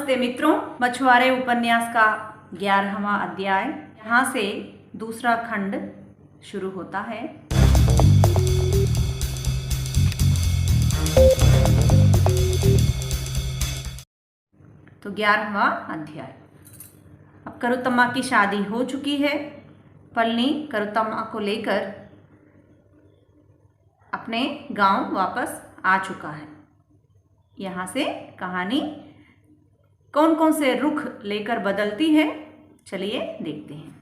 नमस्ते मित्रों, मछुआरे उपन्यास का 11वां अध्याय यहाँ से दूसरा खंड शुरू होता है। तो 11वां अध्याय। अब करुतम्मा की शादी हो चुकी है। पलनी करुतम्मा को लेकर अपने गांव वापस आ चुका है। यहाँ से कहानी कौन कौन से रुख लेकर बदलती है, चलिए देखते हैं।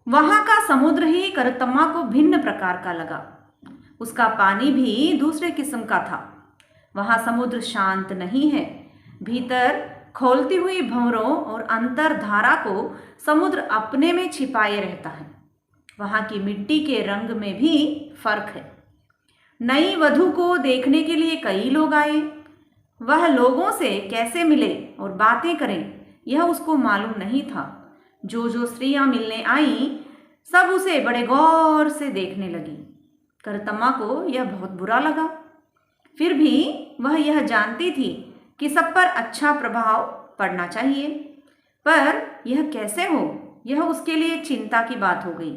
वहां का समुद्र ही करुतम्मा को भिन्न प्रकार का लगा। उसका पानी भी दूसरे किस्म का था। वहां समुद्र शांत नहीं है। भीतर खोलती हुई भंवरों और अंतरधारा को समुद्र अपने में छिपाए रहता है। वहां की मिट्टी के रंग में भी फर्क है। नई वधू को देखने के लिए कई लोग आए। वह लोगों से कैसे मिले और बातें करें, यह उसको मालूम नहीं था। जो स्त्रियां मिलने आईं, सब उसे बड़े गौर से देखने लगी। करुतम्मा को यह बहुत बुरा लगा। फिर भी वह यह जानती थी कि सब पर अच्छा प्रभाव पड़ना चाहिए, पर यह कैसे हो, यह उसके लिए चिंता की बात हो गई।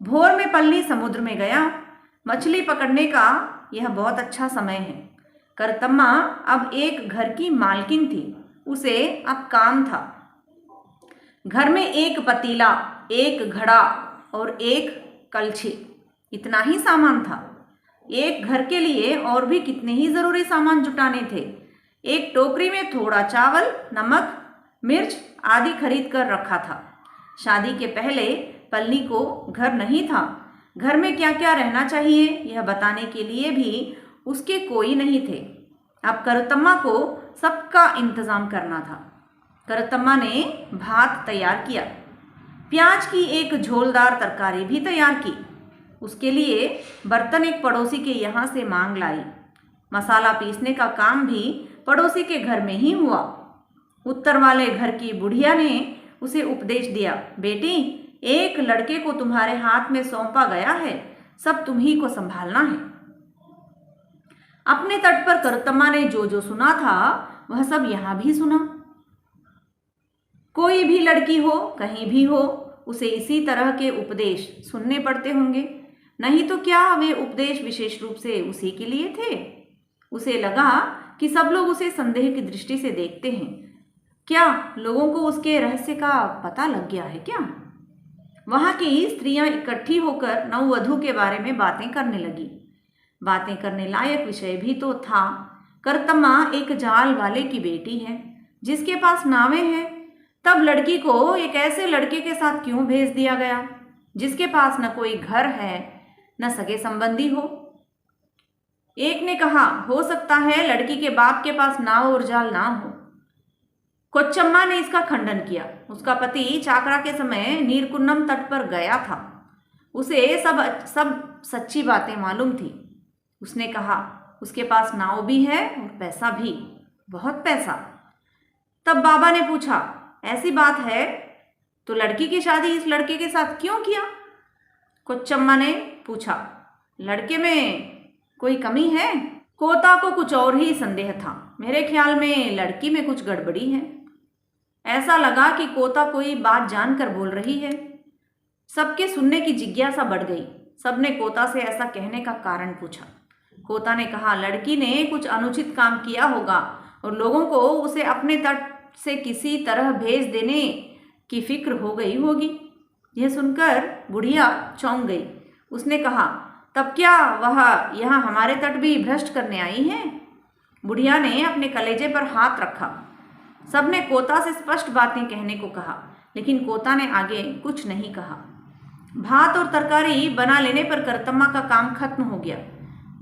भोर में पलनी समुद्र में गया। मछली पकड़ने का यह बहुत अच्छा समय है। करुतम्मा अब एक घर की मालकिन थी। उसे अब काम था। घर में एक पतीला, एक घड़ा और एक कलछी, इतना ही सामान था। एक घर के लिए और भी कितने ही जरूरी सामान जुटाने थे। एक टोकरी में थोड़ा चावल, नमक, मिर्च आदि खरीद कर रखा था। शादी के पहले पलनी को घर नहीं था। घर में क्या क्या रहना चाहिए यह बताने के लिए भी उसके कोई नहीं थे। अब करुतम्मा को सबका इंतजाम करना था। करुतम्मा ने भात तैयार किया। प्याज की एक झोलदार तरकारी भी तैयार की। उसके लिए बर्तन एक पड़ोसी के यहाँ से मांग लाई। मसाला पीसने का काम भी पड़ोसी के घर में ही हुआ। उत्तर वाले घर की बुढ़िया ने उसे उपदेश दिया, बेटी, एक लड़के को तुम्हारे हाथ में सौंपा गया है, सब तुम्ही को संभालना है। अपने तट पर करुतम्मा ने जो सुना था वह सब यहाँ भी सुना। कोई भी लड़की हो, कहीं भी हो, उसे इसी तरह के उपदेश सुनने पड़ते होंगे। नहीं तो क्या वे उपदेश विशेष रूप से उसी के लिए थे? उसे लगा कि सब लोग उसे संदेह की दृष्टि से देखते हैं। क्या लोगों को उसके रहस्य का पता लग गया है क्या? वहां की स्त्रियां इकट्ठी होकर नववधू के बारे में बातें करने लगी। बातें करने लायक विषय भी तो था। करुतम्मा एक जाल वाले की बेटी है जिसके पास नावें हैं। तब लड़की को एक ऐसे लड़के के साथ क्यों भेज दिया गया जिसके पास न कोई घर है न सगे संबंधी हो? एक ने कहा, हो सकता है लड़की के बाप के पास नाव और जाल ना हो। कोच्चम्मा ने इसका खंडन किया। उसका पति चाकरा के समय नीरकुन्नम तट पर गया था। उसे सब सच्ची बातें मालूम थी। उसने कहा, उसके पास नाव भी है और पैसा भी, बहुत पैसा। तब बाबा ने पूछा, ऐसी बात है तो लड़की की शादी इस लड़के के साथ क्यों किया? कोच्चम्मा ने पूछा, लड़के में कोई कमी है? कोता को कुछ और ही संदेह था। मेरे ख्याल में लड़की में कुछ गड़बड़ी है। ऐसा लगा कि कोता कोई बात जानकर बोल रही है। सबके सुनने की जिज्ञासा बढ़ गई। सबने कोता से ऐसा कहने का कारण पूछा। कोता ने कहा, लड़की ने कुछ अनुचित काम किया होगा और लोगों को उसे अपने तट से किसी तरह भेज देने की फिक्र हो गई होगी। यह सुनकर बुढ़िया चौंक गई। उसने कहा, तब क्या वह यहाँ हमारे तट भी भ्रष्ट करने आई है? बुढ़िया ने अपने कलेजे पर हाथ रखा। सबने कोता से स्पष्ट बातें कहने को कहा, लेकिन कोता ने आगे कुछ नहीं कहा। भात और तरकारी बना लेने पर करुतम्मा का काम खत्म हो गया।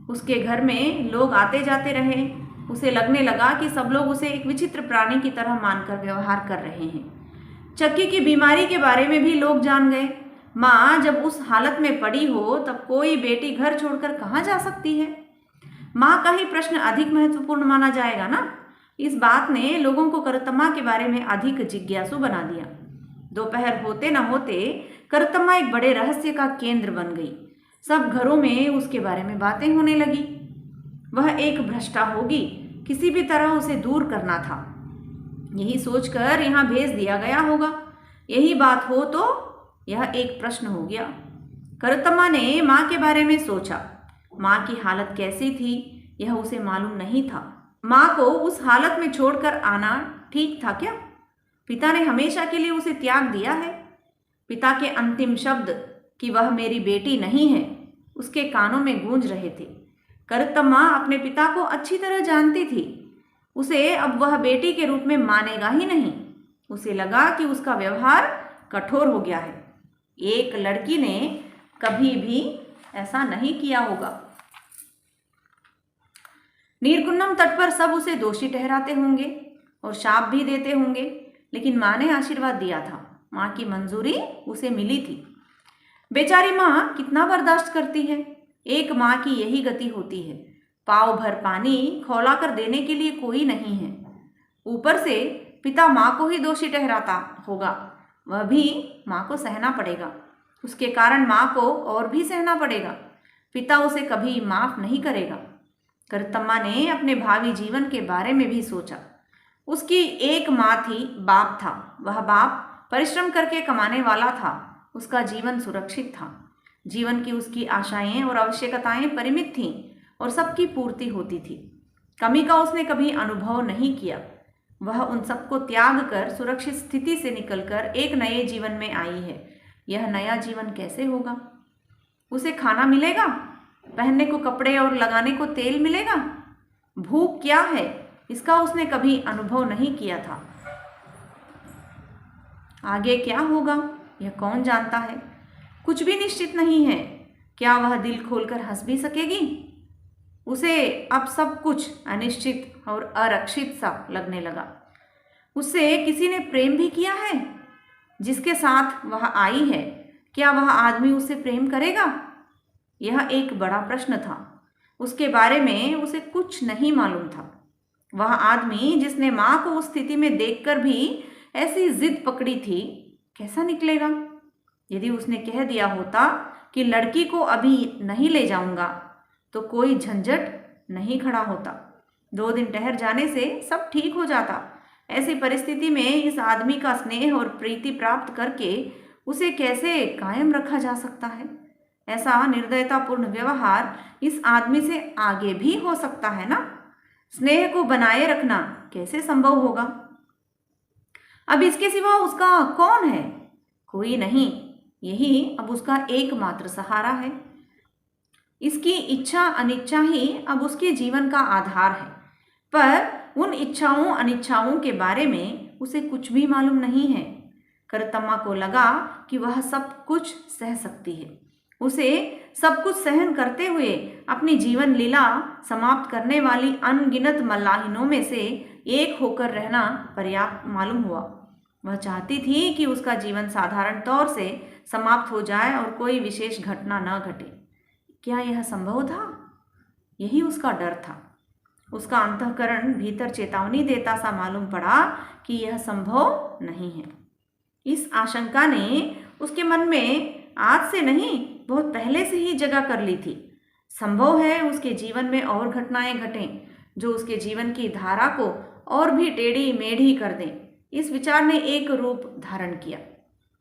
उसके घर में लोग आते जाते रहे। उसे लगने लगा कि सब लोग उसे एक विचित्र प्राणी की तरह मानकर व्यवहार कर रहे हैं। चक्की की बीमारी के बारे में भी लोग जान गए। माँ जब उस हालत में पड़ी हो तब कोई बेटी घर छोड़कर कहाँ जा सकती है? माँ का ही प्रश्न अधिक महत्वपूर्ण माना जाएगा ना। इस बात ने लोगों को करुतम्मा के बारे में अधिक जिज्ञासु बना दिया। दोपहर होते न होते करुतम्मा एक बड़े रहस्य का केंद्र बन गई। सब घरों में उसके बारे में बातें होने लगी। वह एक भ्रष्टा होगी, किसी भी तरह उसे दूर करना था। यही सोचकर यहाँ भेज दिया गया होगा। यही बात हो तो यह एक प्रश्न हो गया। करतम्मा ने माँ के बारे में सोचा। माँ की हालत कैसी थी यह उसे मालूम नहीं था। माँ को उस हालत में छोड़कर आना ठीक था क्या? पिता ने हमेशा के लिए उसे त्याग दिया है। पिता के अंतिम शब्द कि वह मेरी बेटी नहीं है उसके कानों में गूंज रहे थे। करतम्मा अपने पिता को अच्छी तरह जानती थी। उसे अब वह बेटी के रूप में मानेगा ही नहीं। उसे लगा कि उसका व्यवहार कठोर हो गया है। एक लड़की ने कभी भी ऐसा नहीं किया होगा। नीरकुन्नम तट पर सब उसे दोषी ठहराते होंगे और शाप भी देते होंगे, लेकिन माँ ने आशीर्वाद दिया था। माँ की मंजूरी उसे मिली थी। बेचारी माँ कितना बर्दाश्त करती है। एक माँ की यही गति होती है। पाव भर पानी खौला कर देने के लिए कोई नहीं है। ऊपर से पिता माँ को ही दोषी ठहराता होगा। वह भी माँ को सहना पड़ेगा। उसके कारण माँ को और भी सहना पड़ेगा। पिता उसे कभी माफ नहीं करेगा। करतम्मा ने अपने भावी जीवन के बारे में भी सोचा। उसकी एक माँ थी, बाप था। वह बाप परिश्रम करके कमाने वाला था। उसका जीवन सुरक्षित था। जीवन की उसकी आशाएं और आवश्यकताएं परिमित थीं और सबकी पूर्ति होती थी। कमी का उसने कभी अनुभव नहीं किया। वह उन सबको त्याग कर सुरक्षित स्थिति से निकलकर एक नए जीवन में आई है। यह नया जीवन कैसे होगा? उसे खाना मिलेगा, पहनने को कपड़े और लगाने को तेल मिलेगा। भूख क्या है इसका उसने कभी अनुभव नहीं किया था। आगे क्या होगा यह कौन जानता है। कुछ भी निश्चित नहीं है। क्या वह दिल खोलकर हंस भी सकेगी? उसे अब सब कुछ अनिश्चित और अरक्षित सा लगने लगा। उससे किसी ने प्रेम भी किया है? जिसके साथ वह आई है, क्या वह आदमी उससे प्रेम करेगा? यह एक बड़ा प्रश्न था। उसके बारे में उसे कुछ नहीं मालूम था। वह आदमी जिसने माँ को उस स्थिति में देखकर भी ऐसी जिद पकड़ी थी, कैसा निकलेगा? यदि उसने कह दिया होता कि लड़की को अभी नहीं ले जाऊंगा, तो कोई झंझट नहीं खड़ा होता। 2 दिन ठहर जाने से सब ठीक हो जाता। ऐसी परिस्थिति में इस आदमी का स्नेह और प्रीति प्राप्त करके उसे कैसे कायम रखा जा सकता है? ऐसा निर्दयतापूर्ण व्यवहार इस आदमी से आगे भी हो सकता है ना? स्नेह को बनाए रखना कैसे संभव होगा? अब इसके सिवा उसका कौन है? कोई नहीं। यही अब उसका एकमात्र सहारा है। इसकी इच्छा अनिच्छा ही अब उसके जीवन का आधार है। पर उन इच्छाओं अनिच्छाओं के बारे में उसे कुछ भी मालूम नहीं है। करतम्मा को लगा कि वह सब कुछ सह सकती है। उसे सब कुछ सहन करते हुए अपनी जीवन लीला समाप्त करने वाली अनगिनत मल्लाहिनों में से एक होकर रहना पर्याप्त मालूम हुआ। वह चाहती थी कि उसका जीवन साधारण तौर से समाप्त हो जाए और कोई विशेष घटना न घटे। क्या यह संभव था? यही उसका डर था। उसका अंतःकरण भीतर चेतावनी देता सा मालूम पड़ा कि यह संभव नहीं है। इस आशंका ने उसके मन में आज से नहीं, बहुत पहले से ही जगह कर ली थी। संभव है उसके जीवन में और घटनाएं घटें जो उसके जीवन की धारा को और भी टेढ़ी मेढ़ी कर दें। इस विचार ने एक रूप धारण किया।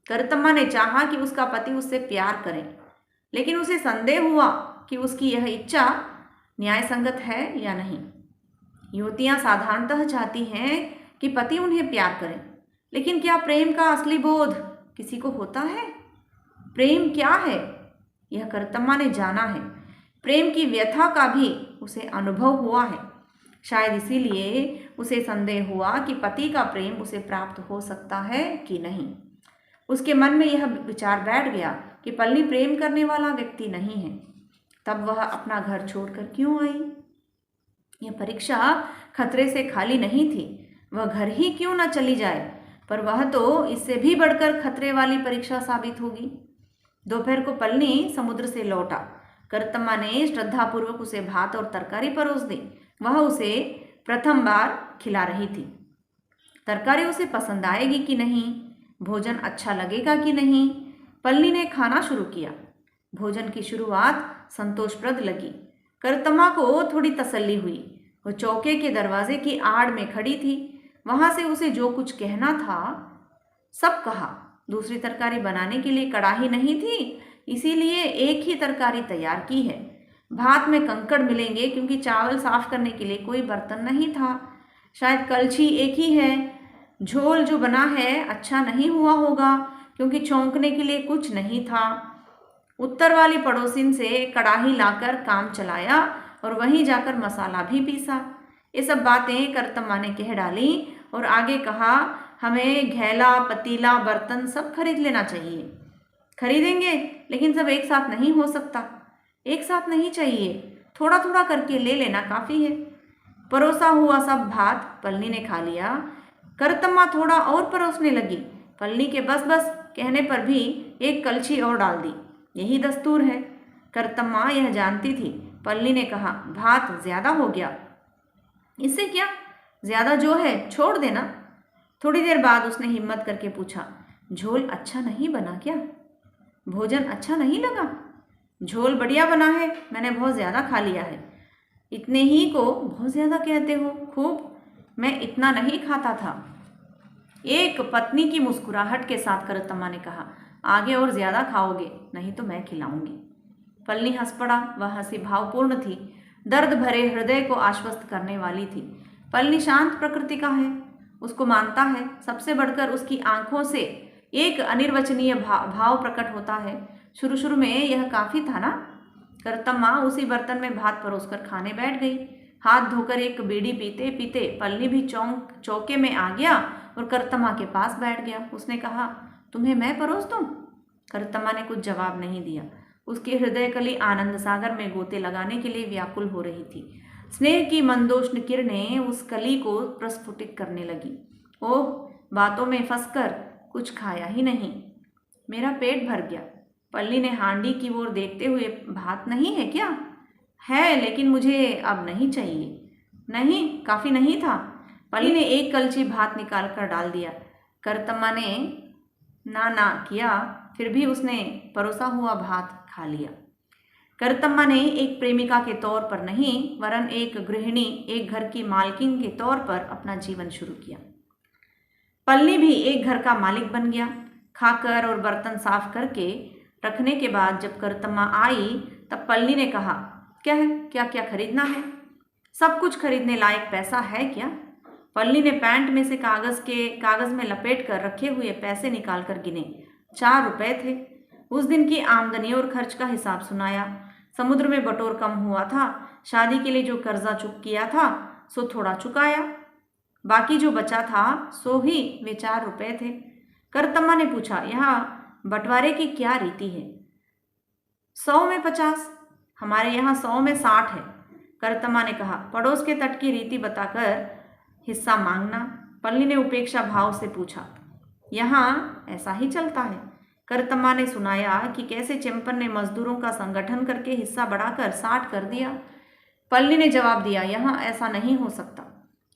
करतम्मा ने चाहा कि उसका पति उससे प्यार करे, लेकिन उसे संदेह हुआ कि उसकी यह इच्छा न्याय संगत है या नहीं। युवतियां साधारणतः चाहती हैं कि पति उन्हें प्यार करे, लेकिन क्या प्रेम का असली बोध किसी को होता है? प्रेम क्या है यह करतम्मा ने जाना है। प्रेम की व्यथा का भी उसे अनुभव हुआ है। शायद इसीलिए उसे संदेह हुआ कि पति का प्रेम उसे प्राप्त हो सकता है कि नहीं। उसके मन में यह विचार बैठ गया कि पल्ली प्रेम करने वाला व्यक्ति नहीं है। तब वह अपना घर छोड़कर क्यों आई? यह परीक्षा खतरे से खाली नहीं थी। वह घर ही क्यों न चली जाए, पर वह तो इससे भी बढ़कर खतरे वाली परीक्षा साबित होगी। दोपहर को पलनी समुद्र से लौटा। करतम्मा ने श्रद्धापूर्वक उसे भात और तरकारी परोस दी। वह उसे प्रथम बार खिला रही थी। तरकारी उसे पसंद आएगी कि नहीं, भोजन अच्छा लगेगा कि नहीं, पलनी ने खाना शुरू किया। भोजन की शुरुआत संतोषप्रद लगी। करतम्मा को थोड़ी तसल्ली हुई। वह चौके के दरवाजे की आड़ में खड़ी थी। वहां से उसे जो कुछ कहना था सब कहा। दूसरी तरकारी बनाने के लिए कड़ाही नहीं थी, इसीलिए एक ही तरकारी तैयार की है। भात में कंकड़ मिलेंगे क्योंकि चावल साफ करने के लिए कोई बर्तन नहीं था। शायद कलछी एक ही है। झोल जो बना है अच्छा नहीं हुआ होगा क्योंकि छौंकने के लिए कुछ नहीं था। उत्तर वाली पड़ोसिन से कड़ाही लाकर काम चलाया और वहीं जाकर मसाला भी पीसा। ये सब बातें करतम्मा ने कह डाली और आगे कहा, हमें घैला, पतीला, बर्तन सब खरीद लेना चाहिए। खरीदेंगे, लेकिन सब एक साथ नहीं हो सकता। एक साथ नहीं चाहिए, थोड़ा थोड़ा करके ले लेना काफ़ी है। परोसा हुआ सब भात पलनी ने खा लिया। करतम्मा थोड़ा और परोसने लगी। पलनी के बस बस कहने पर भी एक कलछी और डाल दी। यही दस्तूर है। करतम्मा यह जानती थी। पलनी ने कहा, भात ज्यादा हो गया। इससे क्या, ज्यादा जो है छोड़ देना। थोड़ी देर बाद उसने हिम्मत करके पूछा, झोल अच्छा नहीं बना क्या? भोजन अच्छा नहीं लगा? झोल बढ़िया बना है, मैंने बहुत ज्यादा खा लिया है। इतने ही को बहुत ज्यादा कहते हो? खूब, मैं इतना नहीं खाता था। एक पत्नी की मुस्कुराहट के साथ करतम्मा ने कहा, आगे और ज्यादा खाओगे नहीं तो मैं खिलाऊंगी। पलनी हंस पड़ा। वह हंसी भावपूर्ण थी, दर्द भरे हृदय को आश्वस्त करने वाली थी। पलनी शांत प्रकृति का है, उसको मानता है। सबसे बढ़कर उसकी आंखों से एक अनिर्वचनीय भाव प्रकट होता है। शुरू शुरू में यह काफी था ना। करतम्मा उसी बर्तन में भात परोसकर खाने बैठ गई। हाथ धोकर एक बीड़ी पीते पीते पलनी भी चौके में आ गया और करतम्मा के पास बैठ गया। उसने कहा, तुम्हें मैं परोस दूं? करतम्मा ने कुछ जवाब नहीं दिया। उसकी हृदय कली आनंद सागर में गोते लगाने के लिए व्याकुल हो रही थी। स्नेह की मंदोष्ण किरणें उस कली को प्रस्फुटित करने लगी। ओह, बातों में फंसकर कुछ खाया ही नहीं, मेरा पेट भर गया। पल्ली ने हांडी की ओर देखते हुए, भात नहीं है क्या? है, लेकिन मुझे अब नहीं चाहिए। नहीं, काफी नहीं था। पल्ली ने एक कलछी भात निकाल कर डाल दिया। करतम्मा ने ना ना किया, फिर भी उसने परोसा हुआ भात खा लिया। करतम्मा ने एक प्रेमिका के तौर पर नहीं, वरन एक गृहिणी, एक घर की मालकिन के तौर पर अपना जीवन शुरू किया। पल्ली भी एक घर का मालिक बन गया। खाकर और बर्तन साफ करके रखने के बाद जब करतम्मा आई तब पल्ली ने कहा, क्या है, क्या क्या खरीदना है? सब कुछ खरीदने लायक पैसा है क्या? पल्ली ने पैंट में से कागज में लपेट कर रखे हुए पैसे निकाल कर गिने। 4 रुपए थे। उस दिन की आमदनी और खर्च का हिसाब सुनाया। समुद्र में बटोर कम हुआ था। शादी के लिए जो कर्जा चुक किया था सो थोड़ा चुकाया। बाकी जो बचा था सो ही वे 4 रुपए थे। करतम्मा ने पूछा, यहाँ बंटवारे की क्या रीति है? 100 में 50, हमारे यहाँ 100 में 60 है। करतम्मा ने कहा, पड़ोस के तट की रीति बताकर हिस्सा मांगना। पल्ली ने उपेक्षा भाव से पूछा, यहाँ ऐसा ही चलता है। करतम्मा ने सुनाया कि कैसे चंपन ने मजदूरों का संगठन करके हिस्सा बढ़ाकर 60 कर दिया। पल्ली ने जवाब दिया, यहाँ ऐसा नहीं हो सकता।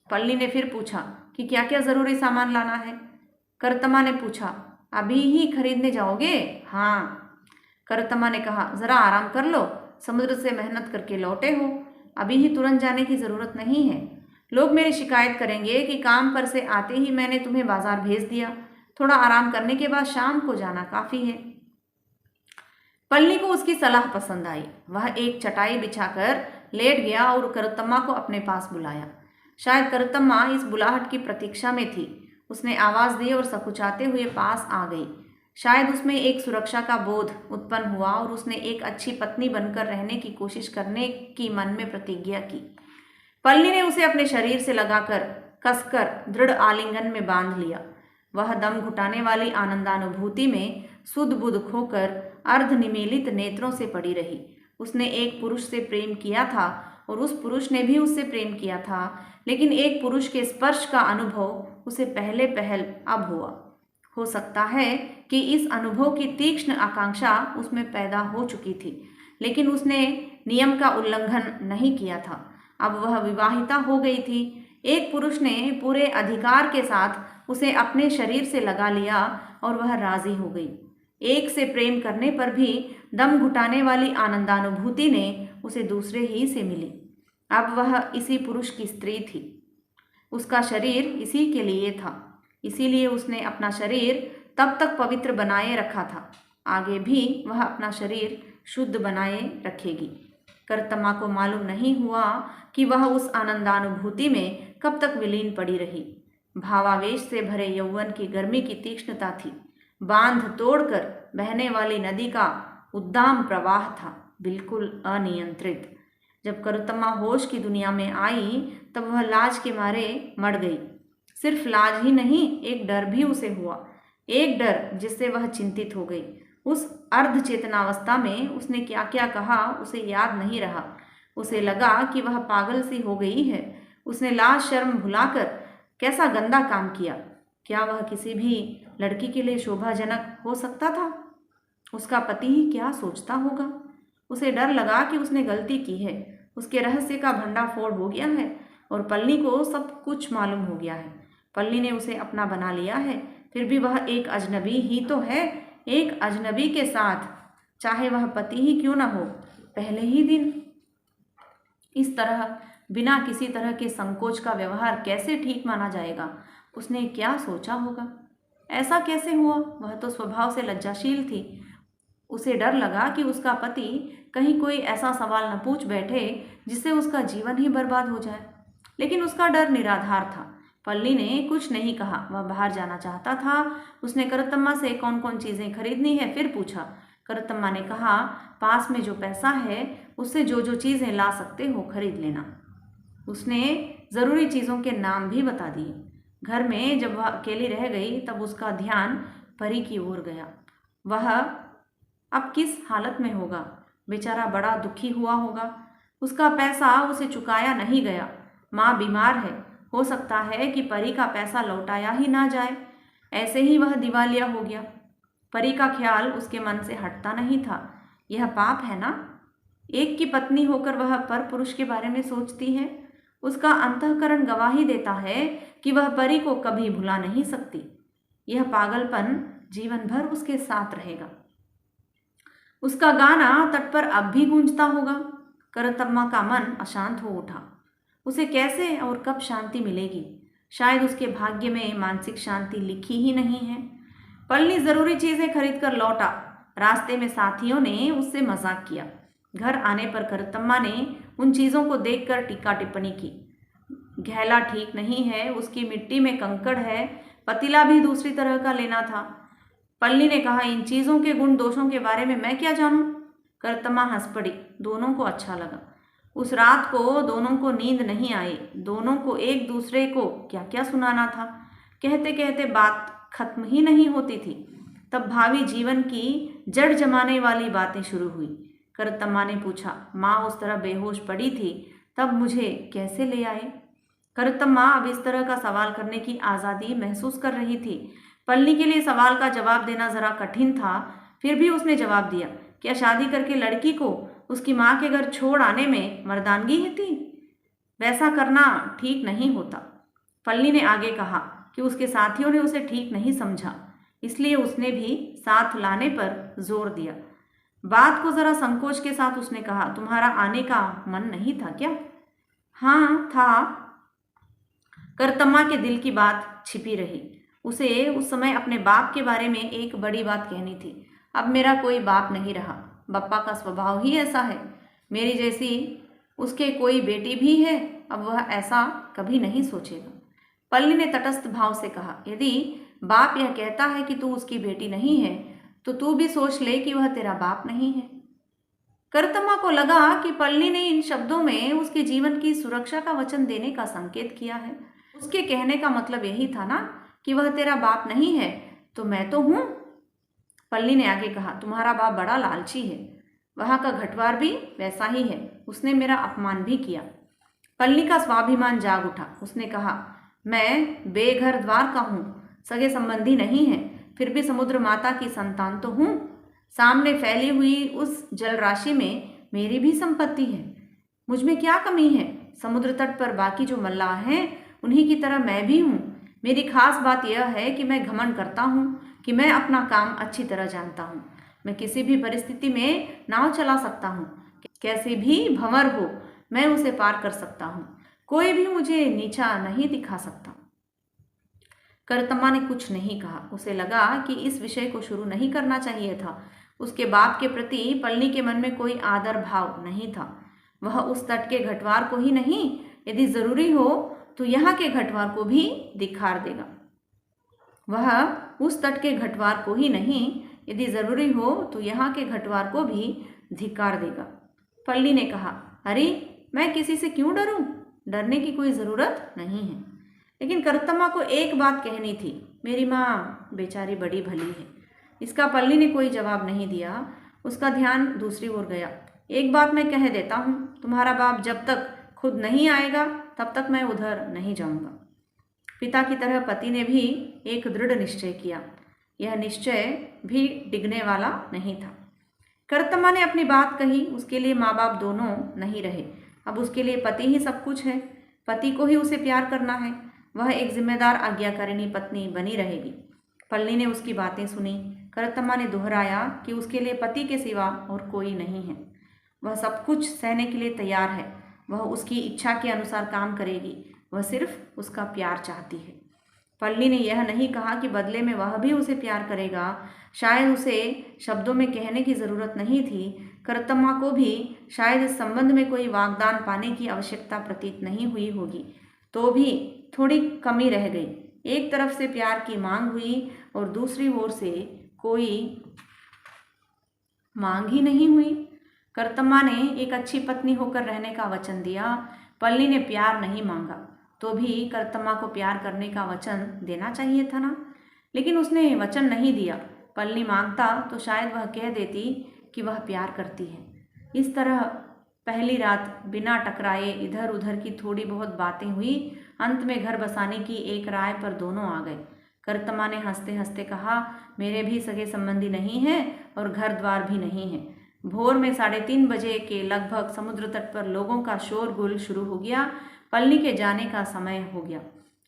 पल्ली ने फिर पूछा कि क्या क्या जरूरी सामान लाना है। करतम्मा ने पूछा, अभी ही खरीदने जाओगे? हाँ। करतम्मा ने कहा, जरा आराम कर लो, समुद्र से मेहनत करके लौटे हो, अभी ही तुरंत जाने की जरूरत नहीं है। लोग मेरी शिकायत करेंगे कि काम पर से आते ही मैंने तुम्हें बाजार भेज दिया। थोड़ा आराम करने के बाद शाम को जाना काफी है। पल्ली को उसकी सलाह पसंद आई। वह एक चटाई बिछाकर लेट गया और करतम्मा को अपने पास बुलाया। शायद करतम्मा इस बुलाहट की प्रतीक्षा में थी। उसने आवाज दी और सकुचाते हुए पास आ गई। शायद उसमें एक सुरक्षा का बोध उत्पन्न हुआ और उसने एक अच्छी पत्नी बनकर रहने की कोशिश करने की मन में प्रतिज्ञा की। पल्ली ने उसे अपने शरीर से लगाकर कसकर दृढ़ आलिंगन में बांध लिया। वह दम घुटाने वाली आनंदानुभूति में सुध बुध खोकर अर्धनिमीलित नेत्रों से पड़ी रही। उसने एक पुरुष से प्रेम किया था और उस पुरुष ने भी उससे प्रेम किया था, लेकिन एक पुरुष के स्पर्श का अनुभव उसे पहले पहल अब हुआ। हो सकता है कि इस अनुभव की तीक्ष्ण आकांक्षा उसमें पैदा हो चुकी थी, लेकिन उसने नियम का उल्लंघन नहीं किया था। अब वह विवाहिता हो गई थी। एक पुरुष ने पूरे अधिकार के साथ उसे अपने शरीर से लगा लिया और वह राजी हो गई। एक से प्रेम करने पर भी दम घुटाने वाली आनंदानुभूति ने उसे दूसरे ही से मिली। अब वह इसी पुरुष की स्त्री थी। उसका शरीर इसी के लिए था, इसीलिए उसने अपना शरीर तब तक पवित्र बनाए रखा था, आगे भी वह अपना शरीर शुद्ध बनाए रखेगी। करतमा को मालूम नहीं हुआ कि वह उस आनंदानुभूति में कब तक विलीन पड़ी रही। भावावेश से भरे यौवन की गर्मी की तीक्ष्णता थी, बांध तोड़कर बहने वाली नदी का उद्दाम प्रवाह था, बिल्कुल अनियंत्रित। जब करतमा होश की दुनिया में आई तब वह लाज के मारे मर गई। सिर्फ लाज ही नहीं, एक डर भी उसे हुआ, एक डर जिससे वह चिंतित हो गई। उस अर्ध चेतनावस्था में उसने क्या क्या कहा उसे याद नहीं रहा। उसे लगा कि वह पागल सी हो गई है। उसने लाज शर्म भुलाकर कैसा गंदा काम किया। क्या वह किसी भी लड़की के लिए शोभाजनक हो सकता था? उसका पति ही क्या सोचता होगा? उसे डर लगा कि उसने गलती की है, उसके रहस्य का भंडाफोड़ हो गया है और पल्ली को सब कुछ मालूम हो गया है। पल्ली ने उसे अपना बना लिया है, फिर भी वह एक अजनबी ही तो है, एक अजनबी के साथ, चाहे वह पति ही क्यों न हो। पहले ही दिन इस तरह बिना किसी तरह के संकोच का व्यवहार कैसे ठीक माना जाएगा? उसने क्या सोचा होगा? ऐसा कैसे हुआ? वह तो स्वभाव से लज्जाशील थी। उसे डर लगा कि उसका पति कहीं कोई ऐसा सवाल न पूछ बैठे जिससे उसका जीवन ही बर्बाद हो जाए। लेकिन उसका डर निराधार था। पल्ली ने कुछ नहीं कहा, वह बाहर जाना चाहता था। उसने करतम्मा से कौन कौन चीज़ें खरीदनी है फिर पूछा। करतम्मा ने कहा, पास में जो पैसा है उससे जो जो चीज़ें ला सकते हो खरीद लेना। उसने ज़रूरी चीज़ों के नाम भी बता दिए। घर में जब वह अकेली रह गई तब उसका ध्यान परी की ओर गया। वह अब किस हालत में होगा? बेचारा बड़ा दुखी हुआ होगा। उसका पैसा उसे चुकाया नहीं गया। माँ बीमार है, हो सकता है कि परी का पैसा लौटाया ही ना जाए। ऐसे ही वह दिवालिया हो गया। परी का ख्याल उसके मन से हटता नहीं था। यह पाप है ना? एक की पत्नी होकर वह पर पुरुष के बारे में सोचती है। उसका अंतःकरण गवाही देता है कि वह परी को कभी भुला नहीं सकती। यह पागलपन जीवन भर उसके साथ रहेगा। उसका गाना तट पर अब भी गूंजता होगा। करतम्मा का मन अशांत हो उठा। उसे कैसे और कब शांति मिलेगी? शायद उसके भाग्य में मानसिक शांति लिखी ही नहीं है। पल्ली जरूरी चीजें खरीद कर लौटा। रास्ते में साथियों ने उससे मजाक किया। घर आने पर करतम्मा ने उन चीज़ों को देखकर टीका टिप्पणी की। घैला ठीक नहीं है, उसकी मिट्टी में कंकड़ है, पतीला भी दूसरी तरह का लेना था। पल्ली ने कहा, इन चीज़ों के गुण दोषों के बारे में मैं क्या जानूं? करतम्मा हंस पड़ी। दोनों को अच्छा लगा। उस रात को दोनों को नींद नहीं आई। दोनों को एक दूसरे को क्या क्या सुनाना था। कहते कहते बात खत्म ही नहीं होती थी। तब भावी जीवन की जड़ जमाने वाली बातें शुरू हुई। करतम्मा ने पूछा, माँ उस तरह बेहोश पड़ी थी, तब मुझे कैसे ले आए? करतम्मा अब इस तरह का सवाल करने की आज़ादी महसूस कर रही थी। पल्ली के लिए सवाल का जवाब देना जरा कठिन था, फिर भी उसने जवाब दिया, क्या शादी करके लड़की को उसकी माँ के घर छोड़ आने में मर्दानगी थी? वैसा करना ठीक नहीं होता। पल्ली ने आगे कहा कि उसके साथियों ने उसे ठीक नहीं समझा, इसलिए उसने भी साथ लाने पर जोर दिया। बात को जरा संकोच के साथ उसने कहा, तुम्हारा आने का मन नहीं था क्या? हाँ था। करतम्मा के दिल की बात छिपी रही। उसे उस समय अपने बाप के बारे में एक बड़ी बात कहनी थी। अब मेरा कोई बाप नहीं रहा। बप्पा का स्वभाव ही ऐसा है। मेरी जैसी उसके कोई बेटी भी है, अब वह ऐसा कभी नहीं सोचेगा। पल्ली ने तटस्थ भाव से कहा, यदि बाप यह कहता है कि तू उसकी बेटी नहीं है तो तू भी सोच ले कि वह तेरा बाप नहीं है। करतम्मा को लगा कि पल्ली ने इन शब्दों में उसके जीवन की सुरक्षा का वचन देने का संकेत किया है। उसके कहने का मतलब यही था ना कि वह तेरा बाप नहीं है तो मैं तो हूं। पल्ली ने आगे कहा, तुम्हारा बाप बड़ा लालची है, वहां का घटवार भी वैसा ही है, उसने मेरा अपमान भी किया। पल्ली का स्वाभिमान जाग उठा। उसने कहा, मैं बेघर द्वार का हूँ, सगे संबंधी नहीं है, फिर भी समुद्र माता की संतान तो हूँ। सामने फैली हुई उस जल राशि में मेरी भी संपत्ति है। मुझ में क्या कमी है? समुद्र तट पर बाकी जो मल्लाह हैं उन्हीं की तरह मैं भी हूँ। मेरी खास बात यह है कि मैं घमंड करता हूँ कि मैं अपना काम अच्छी तरह जानता हूँ। मैं किसी भी परिस्थिति में नाव चला सकता हूँ। कैसे भी भंवर हो मैं उसे पार कर सकता हूँ। कोई भी मुझे नीचा नहीं दिखा सकता। करतम्मा ने कुछ नहीं कहा। उसे लगा कि इस विषय को शुरू नहीं करना चाहिए था। उसके बाप के प्रति पलनी के मन में कोई आदर भाव नहीं था। वह उस तट के घटवार को ही नहीं, यदि जरूरी हो तो यहाँ के घटवार को भी धिक्कार देगा। वह उस तट के घटवार को ही नहीं, यदि जरूरी हो तो यहाँ के घटवार को भी धिक्कार देगा। पल्ली ने कहा, अरे मैं किसी से क्यों डरूं? डरने की कोई जरूरत नहीं है। लेकिन करतम्मा को एक बात कहनी थी। मेरी माँ बेचारी बड़ी भली है। इसका पल्ली ने कोई जवाब नहीं दिया। उसका ध्यान दूसरी ओर गया। एक बात मैं कह देता हूँ, तुम्हारा बाप जब तक खुद नहीं आएगा तब तक मैं उधर नहीं जाऊँगा। पिता की तरह पति ने भी एक दृढ़ निश्चय किया। यह निश्चय भी डिगने वाला नहीं था। करतम्मा ने अपनी बात कही। उसके लिए माँ बाप दोनों नहीं रहे। अब उसके लिए पति ही सब कुछ है। पति को ही उसे प्यार करना है। वह एक जिम्मेदार आज्ञाकारिणी पत्नी बनी रहेगी। पल्ली ने उसकी बातें सुनी। करतम्मा ने दोहराया कि उसके लिए पति के सिवा और कोई नहीं है। वह सब कुछ सहने के लिए तैयार है। वह उसकी इच्छा के अनुसार काम करेगी। वह सिर्फ उसका प्यार चाहती है। पल्ली ने यह नहीं कहा कि बदले में वह भी उसे प्यार करेगा। शायद उसे शब्दों में कहने की ज़रूरत नहीं थी। करतम्मा को भी शायद इस संबंध में कोई वाग्दान पाने की आवश्यकता प्रतीत नहीं हुई होगी। तो भी थोड़ी कमी रह गई। एक तरफ से प्यार की मांग हुई और दूसरी ओर से कोई मांग ही नहीं हुई। करतम्मा ने एक अच्छी पत्नी होकर रहने का वचन दिया। पल्ली ने प्यार नहीं मांगा। तो भी करतम्मा को प्यार करने का वचन देना चाहिए था ना। लेकिन उसने वचन नहीं दिया। पल्ली मांगता तो शायद वह कह देती कि वह प्यार करती है। इस तरह पहली रात बिना टकराए इधर उधर की थोड़ी बहुत बातें हुई। अंत में घर बसाने की एक राय पर दोनों आ गए। करतम्मा ने हंसते हंसते कहा, मेरे भी सगे संबंधी नहीं हैं और घर द्वार भी नहीं है। भोर में 3:30 बजे के लगभग समुद्र तट पर लोगों का शोरगुल शुरू हो गया। पल्ली के जाने का समय हो गया।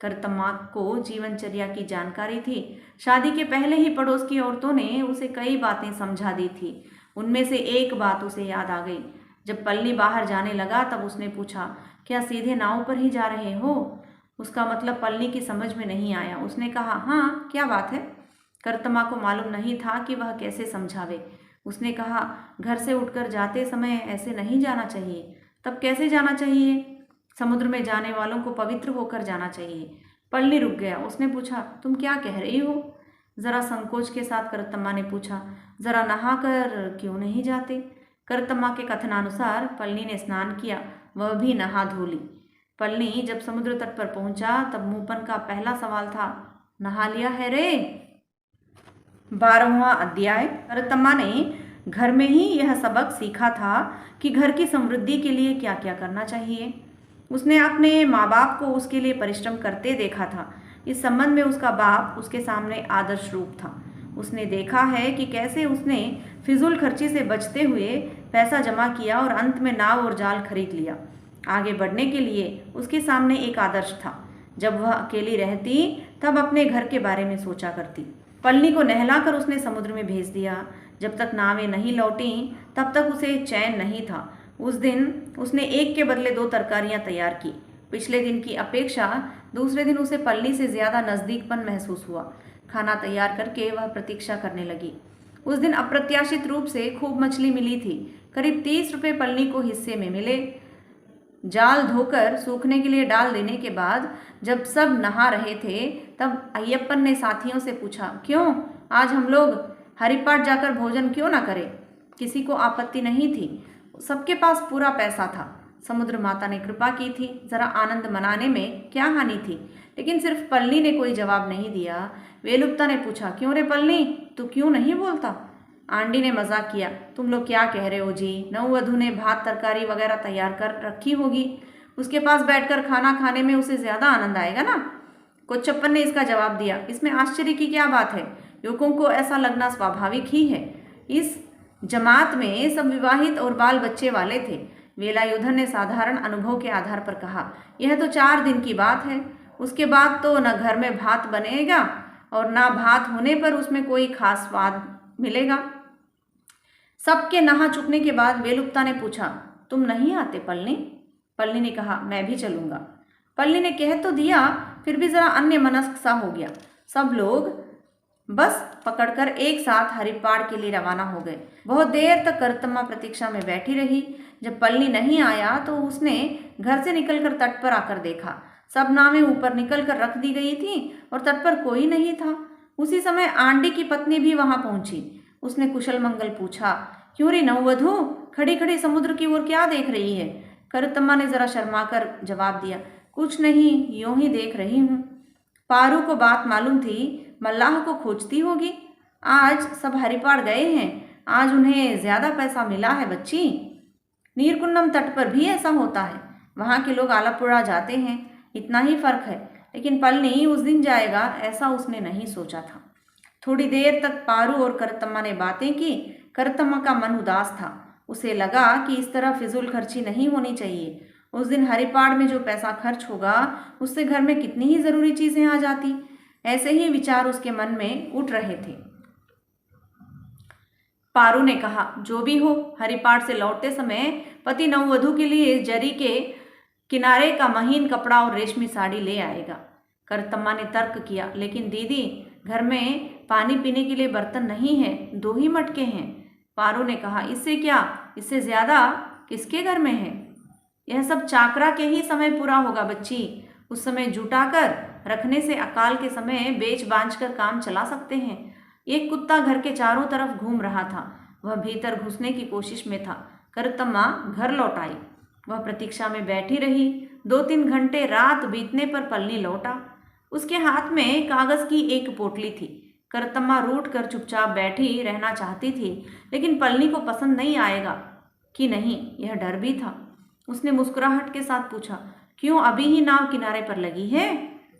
करतम्मा को जीवनचर्या की जानकारी थी। शादी के पहले ही पड़ोस की औरतों ने उसे कई बातें समझा दी थी। उनमें से एक बात उसे याद आ गई। जब पल्ली बाहर जाने लगा तब उसने पूछा, क्या सीधे नाव पर ही जा रहे हो? उसका मतलब पल्ली की समझ में नहीं आया। उसने कहा, हाँ, क्या बात है? करतम्मा को मालूम नहीं था कि वह कैसे समझावे। उसने कहा, घर से उठकर जाते समय ऐसे नहीं जाना चाहिए। तब कैसे जाना चाहिए? समुद्र में जाने वालों को पवित्र होकर जाना चाहिए। पल्ली रुक गया। उसने पूछा, तुम क्या कह रही हो? जरा संकोच के साथ करतम्मा ने पूछा, जरा नहा कर क्यों नहीं जाते? करतम्मा के कथनानुसार पल्ली ने स्नान किया। वह भी नहा धो ली। पल्ली जब समुद्र तट पर पहुंचा तब मूपन का पहला सवाल था, नहा लिया है रे? 12वां अध्याय। करतम्मा ने घर में ही यह सबक सीखा था कि घर की समृद्धि के लिए क्या क्या करना चाहिए। उसने अपने माँ बाप को उसके लिए परिश्रम करते देखा था। इस संबंध में उसका बाप उसके सामने आदर्श रूप था। उसने देखा है कि कैसे उसने फिजूल खर्ची से बचते हुए पैसा जमा किया और अंत में नाव और जाल खरीद लिया। आगे बढ़ने के लिए उसके सामने एक आदर्श था। जब वह अकेली रहती तब अपने घर के बारे में सोचा करती। पल्ली को नहलाकर उसने समुद्र में भेज दिया। जब तक नावें नहीं लौटी तब तक उसे चैन नहीं था। उस दिन उसने एक के बदले 2 तरकारियां तैयार की। पिछले दिन की अपेक्षा दूसरे दिन उसे पल्ली से ज़्यादा नज़दीकपन महसूस हुआ। खाना तैयार करके वह प्रतीक्षा करने लगी। उस दिन अप्रत्याशित रूप से खूब मछली मिली थी। करीब 30 रुपये पल्ली को हिस्से में मिले। जाल धोकर सूखने के लिए डाल देने के बाद जब सब नहा रहे थे तब अय्यप्पन ने साथियों से पूछा, क्यों आज हम लोग हरिपाठ जाकर भोजन क्यों ना करें? किसी को आपत्ति नहीं थी। सबके पास पूरा पैसा था। समुद्र माता ने कृपा की थी। जरा आनंद मनाने में क्या हानि थी? लेकिन सिर्फ पल्ली ने कोई जवाब नहीं दिया। वेलुप्ता ने पूछा, क्यों रे पल्ली, तू क्यों नहीं बोलता? आंटी ने मजाक किया, तुम लोग क्या कह रहे हो जी? नववधू ने भात तरकारी वगैरह तैयार कर रखी होगी। उसके पास बैठकर खाना खाने में उसे ज़्यादा आनंद आएगा ना। कोच्चप्पन ने इसका जवाब दिया, इसमें आश्चर्य की क्या बात है? युवकों को ऐसा लगना स्वाभाविक ही है। इस जमात में सब विवाहित और बाल बच्चे वाले थे। वेलायुधन ने साधारण अनुभव के आधार पर कहा, यह तो 4 दिन की बात है। उसके बाद तो न घर में भात बनेगा और ना भात होने पर उसमें कोई खास स्वाद मिलेगा। सबके नहा चुकने के बाद वेलुप्ता ने पूछा, तुम नहीं आते पलनी? पल्ली ने कहा, मैं भी चलूंगा। पल्ली ने कह तो दिया, फिर भी जरा अन्य मनस्क सा हो गया। सब लोग बस पकड़कर एक साथ हरिपाड़ के लिए रवाना हो गए। बहुत देर तक करतम्मा प्रतीक्षा में बैठी रही। जब पल्ली नहीं आया तो उसने घर से निकलकर तट पर आकर देखा। सब नावें ऊपर निकलकर रख दी गई थी और तट पर कोई नहीं था। उसी समय आंडी की पत्नी भी वहां पहुंची। उसने कुशल मंगल पूछा, क्यों रे नववधू, खड़ी खड़ी समुद्र की ओर क्या देख रही है? करतम्मा ने जरा शर्माकर जवाब दिया, कुछ नहीं, यूं ही देख रही हूं। पारू को बात मालूम थी, मल्लाह को खोजती होगी। आज सब हरिपाड़ गए हैं, आज उन्हें ज्यादा पैसा मिला है बच्ची। नीरकुंडम तट पर भी ऐसा होता है, वहां के लोग आलपुड़ा जाते हैं, इतना ही फर्क है। लेकिन पलनी उस दिन जाएगा ऐसा उसने नहीं सोचा था। थोड़ी देर तक पारू और करतम्मा ने बातें की। करतम्मा का मन उदास था। उसे लगा कि इस तरह फिजूल खर्ची नहीं होनी चाहिए। उस दिन हरिपाड़ में जो पैसा खर्च होगा उससे घर में कितनी ही जरूरी चीजें आ जाती। ऐसे ही विचार उसके मन में उठ रहे थे। पारू ने कहा, जो भी हो, हरिपाड़ से लौटते समय पति नववधू के लिए जरी के किनारे का महीन कपड़ा और रेशमी साड़ी ले आएगा। करतम्मा ने तर्क किया, लेकिन दीदी, घर में पानी पीने के लिए बर्तन नहीं है, 2 ही मटके हैं। पारू ने कहा, इससे क्या, इससे ज्यादा किसके घर में है? यह सब चाकरा के ही समय पूरा होगा बच्ची। उस समय जुटाकर रखने से अकाल के समय बेच बांच कर काम चला सकते हैं। एक कुत्ता घर के चारों तरफ घूम रहा था। वह भीतर घुसने की कोशिश में था। करतम्मा घर लौट आई। वह प्रतीक्षा में बैठी रही। 2-3 घंटे रात बीतने पर पलनी लौटा। उसके हाथ में कागज की एक पोटली थी। करतम्मा रूठ कर चुपचाप बैठी रहना चाहती थी, लेकिन पलनी को पसंद नहीं आएगा कि नहीं, यह डर भी था। उसने मुस्कुराहट के साथ पूछा, क्यों, अभी ही नाव किनारे पर लगी है?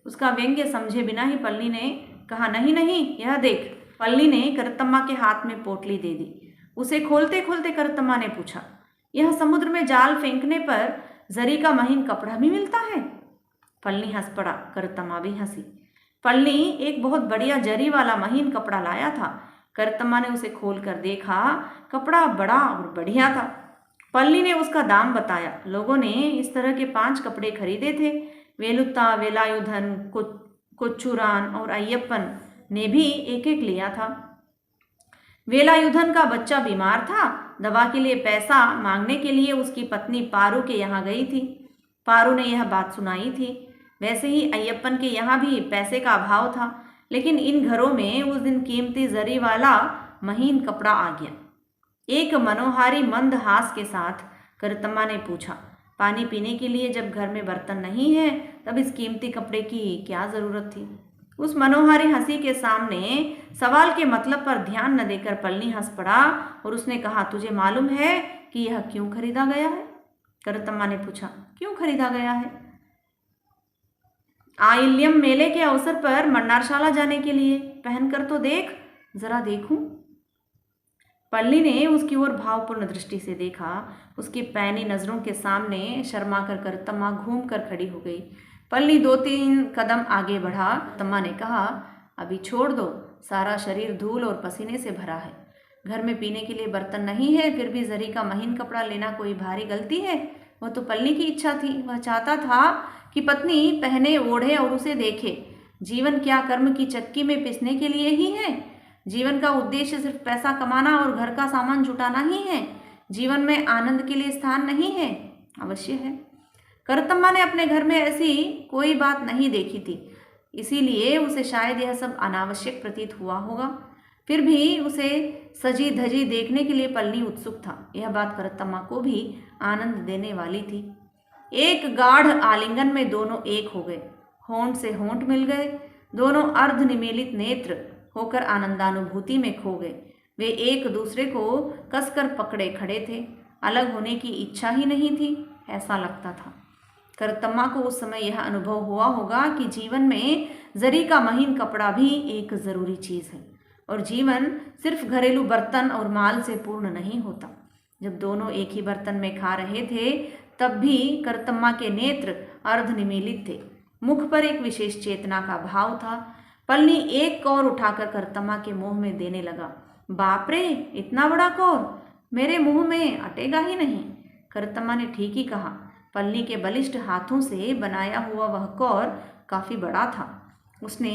उसका व्यंग्य समझे बिना ही पलनी ने कहा, नहीं नहीं, यह देख। पलनी ने करतम्मा के हाथ में पोटली दे दी। उसे खोलते खोलते करतम्मा ने पूछा, यह समुद्र में जाल फेंकने पर जरी का महीन कपड़ा भी मिलता है? पलनी हंस पड़ा। करतम्मा भी हंसी। पलनी एक बहुत बढ़िया जरी वाला महीन कपड़ा लाया था। करतम्मा ने उसे खोल कर देखा। कपड़ा बड़ा और बढ़िया था। पलनी ने उसका दाम बताया। लोगों ने इस तरह के 5 कपड़े खरीदे थे। वेलुत्ता, वेलायुधन, कोच्चुरान और अय्यप्पन ने भी एक एक लिया था। वेलायुधन का बच्चा बीमार था। दवा के लिए पैसा मांगने के लिए उसकी पत्नी पारू के यहाँ गई थी। पारू ने यह बात सुनाई थी। वैसे ही अय्यप्पन के यहाँ भी पैसे का अभाव था, लेकिन इन घरों में उस दिन कीमती जरी वाला महीन कपड़ा आ गया। एक मनोहारी मंद हास के साथ करतम्मा ने पूछा, पानी पीने के लिए जब घर में बर्तन नहीं है तब इस कीमती कपड़े की क्या जरूरत थी? उस मनोहारी हंसी के सामने सवाल के मतलब पर ध्यान न देकर पलनी हंस पड़ा और उसने कहा, तुझे मालूम है कि यह क्यों खरीदा गया है? करतम्मा ने पूछा, क्यों खरीदा गया है? आइल्यम मेले के अवसर पर मन्नारशाला जाने के लिए। पहनकर तो देख, जरा देखूं। पल्ली ने उसकी ओर भावपूर्ण दृष्टि से देखा। उसकी पैनी नजरों के सामने शर्माकर करतम्मा घूम कर खड़ी हो गई। पल्ली 2-3 कदम आगे बढ़ा। तम्मा ने कहा, अभी छोड़ दो, सारा शरीर धूल और पसीने से भरा है। घर में पीने के लिए बर्तन नहीं है, फिर भी जरी का महीन कपड़ा लेना कोई भारी गलती है? वह तो पल्ली की इच्छा थी। वह चाहता था कि पत्नी पहने, ओढ़े और उसे देखे। जीवन क्या कर्म की चक्की में पिसने के लिए ही है? जीवन का उद्देश्य सिर्फ पैसा कमाना और घर का सामान जुटाना ही है? जीवन में आनंद के लिए स्थान नहीं है? अवश्य है। करतम्मा ने अपने घर में ऐसी कोई बात नहीं देखी थी, इसीलिए उसे शायद यह सब अनावश्यक प्रतीत हुआ होगा। फिर भी उसे सजी धजी देखने के लिए पलनी उत्सुक था। यह बात करतम्मा को भी आनंद देने वाली थी। एक गाढ़ आलिंगन में दोनों एक हो गए। होंठ से होंठ मिल गए। दोनों अर्ध निमीलित नेत्र होकर आनंदानुभूति में खो गए। वे एक दूसरे को कसकर पकड़े खड़े थे। अलग होने की इच्छा ही नहीं थी, ऐसा लगता था। करतम्मा को उस समय यह अनुभव हुआ होगा कि जीवन में जरी का महीन कपड़ा भी एक जरूरी चीज है और जीवन सिर्फ घरेलू बर्तन और माल से पूर्ण नहीं होता। जब दोनों एक ही बर्तन में खा रहे थे तब भी करतम्मा के नेत्र अर्धनिमीलित थे। मुख पर एक विशेष चेतना का भाव था। पलनी एक कौर उठाकर करतम्मा के मुंह में देने लगा। बाप रे, इतना बड़ा कौर मेरे मुंह में अटेगा ही नहीं। करतम्मा ने ठीक ही कहा। पल्ली के बलिष्ठ हाथों से बनाया हुआ वह कौर काफी बड़ा था। उसने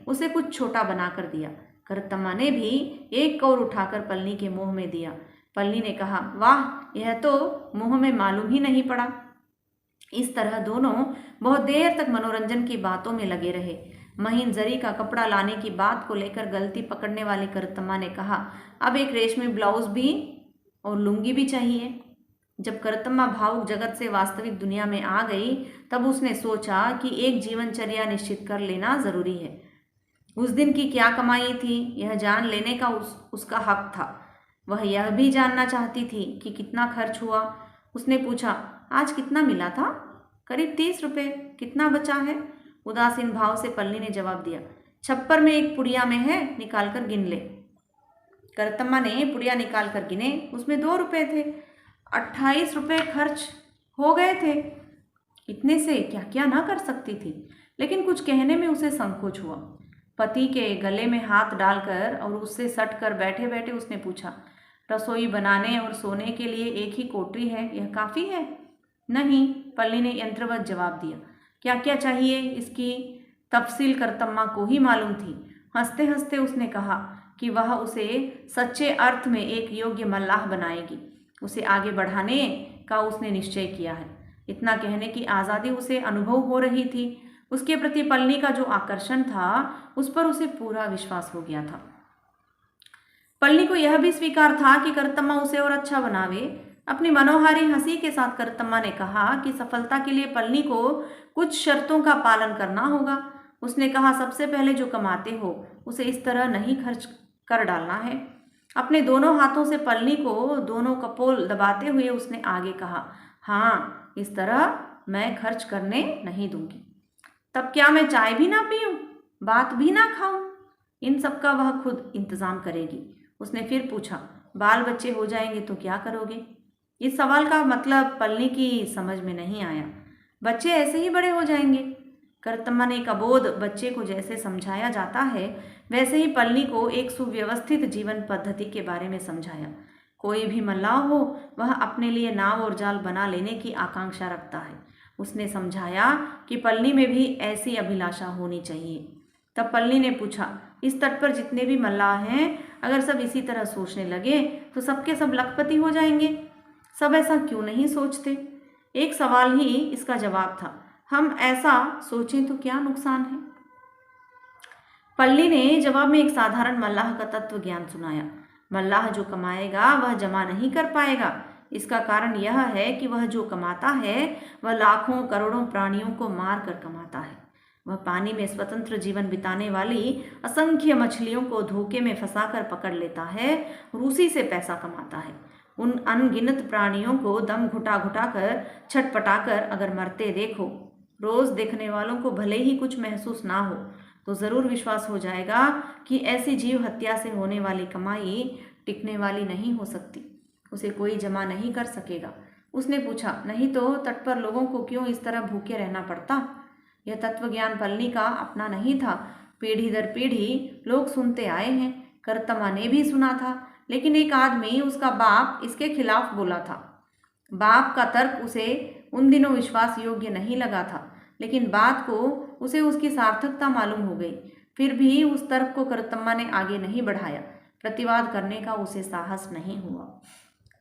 उसे कुछ छोटा बनाकर दिया। करतम्मा ने भी एक कौर उठाकर पल्ली के मुंह में दिया। पल्ली ने कहा, वाह, यह तो मुंह में मालूम ही नहीं पड़ा। इस तरह दोनों बहुत देर तक मनोरंजन की बातों में लगे रहे। महीन जरी का कपड़ा लाने की बात को लेकर गलती पकड़ने वाली करतम्मा ने कहा, अब एक रेशमी ब्लाउज भी और लुंगी भी चाहिए। जब करतम्मा भावुक जगत से वास्तविक दुनिया में आ गई, तब उसने सोचा कि एक जीवनचर्या निश्चित कर लेना जरूरी है। उस दिन की क्या कमाई थी, यह जान लेने का उसका हक था। वह यह भी जानना चाहती थी कि कितना खर्च हुआ। उसने पूछा, आज कितना मिला था? करीब 30 रुपये। कितना बचा है? उदासीन भाव से पल्ली ने जवाब दिया, छप्पर में एक पुड़िया में है, निकाल कर गिन ले। करतम्मा ने पुड़िया निकाल कर गिने, उसमें 2 रुपये थे। 28 रुपये खर्च हो गए थे। इतने से क्या क्या ना कर सकती थी, लेकिन कुछ कहने में उसे संकोच हुआ। पति के गले में हाथ डालकर और उससे सट कर बैठे बैठे उसने पूछा, रसोई बनाने और सोने के लिए एक ही कोठरी है, यह काफ़ी है? नहीं, पल्ली ने यंत्रवत जवाब दिया। क्या क्या चाहिए, इसकी तफसील करतम्मा को ही मालूम थी। हंसते हंसते उसने कहा कि वह उसे सच्चे अर्थ में एक योग्य मल्लाह बनाएगी। उसे आगे बढ़ाने का उसने निश्चय किया है। इतना कहने की आज़ादी उसे अनुभव हो रही थी। उसके प्रति पल्ली का जो आकर्षण था, उस पर उसे पूरा विश्वास हो गया था। पल्ली को यह भी स्वीकार था कि करतम्मा उसे और अच्छा बनावे। अपनी मनोहारी हंसी के साथ करतम्मा ने कहा कि सफलता के लिए पल्ली को कुछ शर्तों का पालन करना होगा। उसने कहा, सबसे पहले जो कमाते हो उसे इस तरह नहीं खर्च कर डालना है। अपने दोनों हाथों से पल्ली को दोनों कपोल दबाते हुए उसने आगे कहा, हाँ, इस तरह मैं खर्च करने नहीं दूंगी। तब क्या मैं चाय भी ना पीऊं, बात भी ना खाऊं? इन सब का वह खुद इंतजाम करेगी। उसने फिर पूछा, बाल बच्चे हो जाएंगे तो क्या करोगे? इस सवाल का मतलब पल्ली की समझ में नहीं आया। बच्चे ऐसे ही बड़े हो जाएंगे। करतम्मा ने एक अबोध बच्चे को जैसे समझाया जाता है, वैसे ही पल्ली को एक सुव्यवस्थित जीवन पद्धति के बारे में समझाया। कोई भी मल्लाह हो, वह अपने लिए नाव और जाल बना लेने की आकांक्षा रखता है। उसने समझाया कि पल्ली में भी ऐसी अभिलाषा होनी चाहिए। तब पल्ली ने पूछा, इस तट पर जितने भी मल्लाह हैं, अगर सब इसी तरह सोचने लगे तो सबके सब लखपति हो जाएंगे। सब ऐसा क्यों नहीं सोचते? एक सवाल ही इसका जवाब था, हम ऐसा सोचें तो क्या नुकसान है? पल्ली ने जवाब में एक साधारण मल्लाह का तत्व ज्ञान सुनाया। मल्लाह जो कमाएगा वह जमा नहीं कर पाएगा। इसका कारण यह है कि वह जो कमाता है वह लाखों करोड़ों प्राणियों को मार कर कमाता है। वह पानी में स्वतंत्र जीवन बिताने वाली असंख्य मछलियों को धोखे में फंसाकर पकड़ लेता है और उसी से पैसा कमाता है। उन अनगिनत प्राणियों को दम घुटा घुटा कर छटपटाकर अगर मरते देखो, रोज देखने वालों को भले ही कुछ महसूस ना हो, तो ज़रूर विश्वास हो जाएगा कि ऐसी जीव हत्या से होने वाली कमाई टिकने वाली नहीं हो सकती। उसे कोई जमा नहीं कर सकेगा। उसने पूछा, नहीं तो तट पर लोगों को क्यों इस तरह भूखे रहना पड़ता? यह तत्व ज्ञान पल्ली का अपना नहीं था। पीढ़ी दर पीढ़ी लोग सुनते आए हैं। करतम्मा ने भी सुना था, लेकिन एक आदमी, उसका बाप, इसके खिलाफ बोला था। बाप का तर्क उसे उन दिनों विश्वास योग्य नहीं लगा था, लेकिन बात को उसे उसकी सार्थकता मालूम हो गई। फिर भी उस तर्क को करतम्मा ने आगे नहीं बढ़ाया। प्रतिवाद करने का उसे साहस नहीं हुआ।